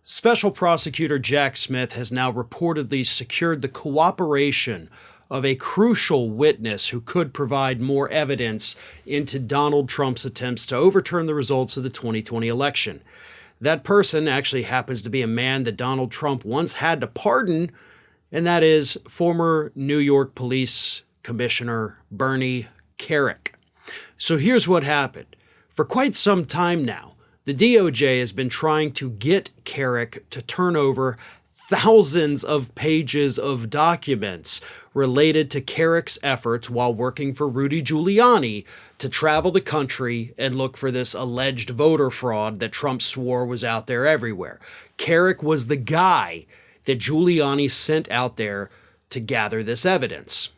Special Prosecutor Jack Smith has now reportedly secured the cooperation of a crucial witness who could provide more evidence into Donald Trump's attempts to overturn the results of the 2020 election. That person actually happens to be a man that Donald Trump once had to pardon, and that is former New York Police Commissioner Bernie Kerik. So here's what happened. For quite some time now, the DOJ has been trying to get Kerik to turn over thousands of pages of documents related to Kerik's efforts while working for Rudy Giuliani to travel the country and look for this alleged voter fraud that Trump swore was out there everywhere. Kerik was the guy that Giuliani sent out there to gather this evidence.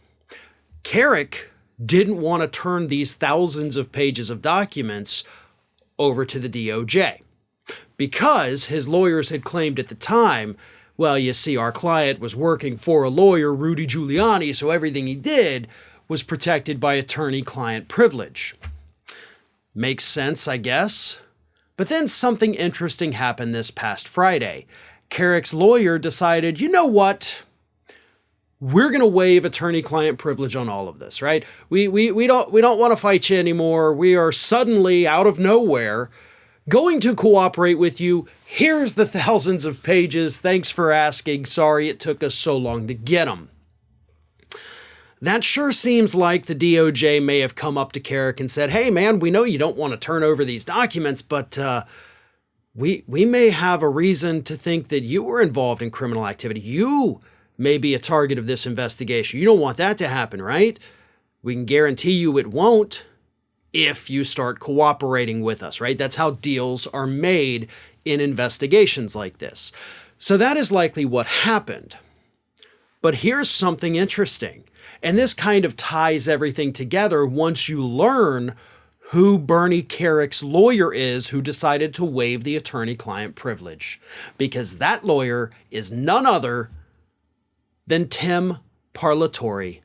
Kerik didn't want to turn these thousands of pages of documents over to the DOJ because his lawyers had claimed at the time, well, you see, our client was working for a lawyer, Rudy Giuliani, so everything he did was protected by attorney-client privilege. Makes sense, I guess. But then something interesting happened this past Friday. Kerik's lawyer decided, you know what? We're going to waive attorney-client privilege on all of this, right? We don't want to fight you anymore. We are suddenly, out of nowhere, going to cooperate with you. Here's the thousands of pages. Thanks for asking. Sorry it took us so long to get them. That sure seems like the DOJ may have come up to Kerik and said, hey, man, we know you don't want to turn over these documents, but we may have a reason to think that you were involved in criminal activity. You may be a target of this investigation. You don't want that to happen, right? We can guarantee you it won't if you start cooperating with us, right? That's how deals are made in investigations like this. So that is likely what happened. But here's something interesting. And this kind of ties everything together once you learn who Bernie Kerik's lawyer is who decided to waive the attorney-client privilege. Because that lawyer is none other than Tim Parlatore,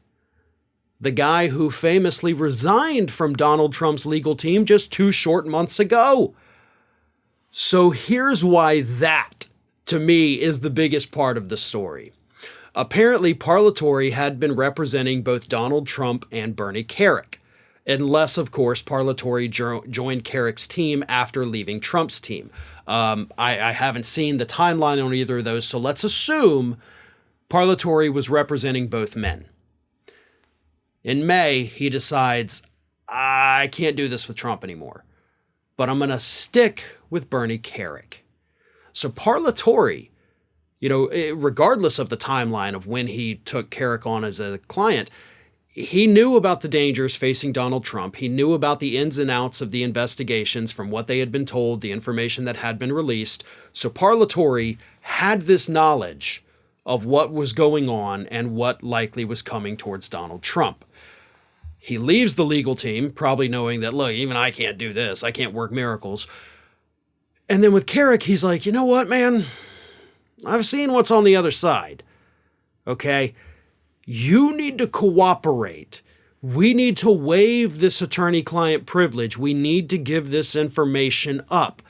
the guy who famously resigned from Donald Trump's legal team just 2 short months ago. So here's why that, to me, is the biggest part of the story. Apparently, Parlatore had been representing both Donald Trump and Bernie Kerik, unless, of course, Parlatore joined Kerik's team after leaving Trump's team. I haven't seen the timeline on either of those, so let's assume Parlatore was representing both men. In May, he decides, I can't do this with Trump anymore, but I'm going to stick with Bernie Kerik. So Parlatore, regardless of the timeline of when he took Kerik on as a client, he knew about the dangers facing Donald Trump. He knew about the ins and outs of the investigations from what they had been told, the information that had been released. So Parlatore had this knowledge of what was going on and what likely was coming towards Donald Trump. He leaves the legal team, probably knowing that, look, even I can't do this. I can't work miracles. And then with Kerik, he's like, you know what, man? I've seen what's on the other side. Okay? You need to cooperate. We need to waive this attorney-client privilege. We need to give this information up.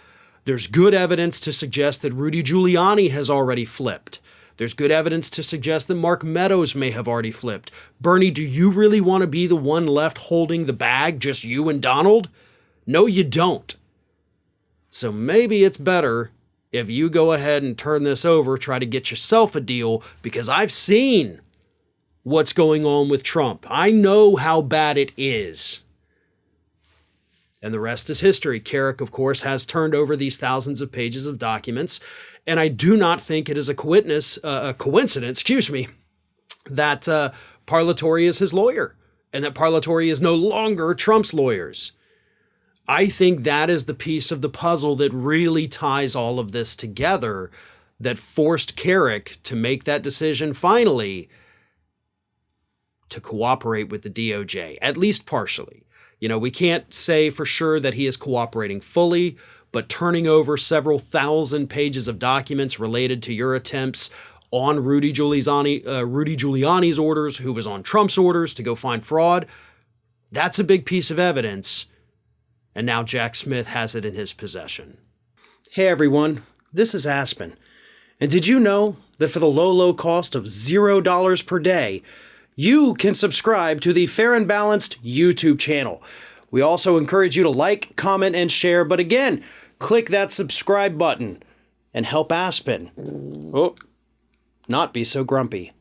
There's good evidence to suggest that Rudy Giuliani has already flipped. There's good evidence to suggest that Mark Meadows may have already flipped. Bernie, do you really want to be the one left holding the bag, just you and Donald? No, you don't. So maybe it's better if you go ahead and turn this over, try to get yourself a deal, because I've seen what's going on with Trump. I know how bad it is. And the rest is history. Kerik, of course, has turned over these thousands of pages of documents. And I do not think it is a coincidence, that Parlatore is his lawyer and that Parlatore is no longer Trump's lawyers. I think that is the piece of the puzzle that really ties all of this together, that forced Kerik to make that decision finally to cooperate with the DOJ, at least partially. We can't say for sure that he is cooperating fully, but turning over several thousand pages of documents related to your attempts on Rudy Giuliani's orders, who was on Trump's orders to go find fraud, that's a big piece of evidence. And now Jack Smith has it in his possession. Hey everyone, this is Aspen. And did you know that for the low, low cost of $0 per day, you can subscribe to the Fair and Balanced YouTube channel? We also encourage you to like, comment, and share. But again, click that subscribe button and help Aspen not be so grumpy.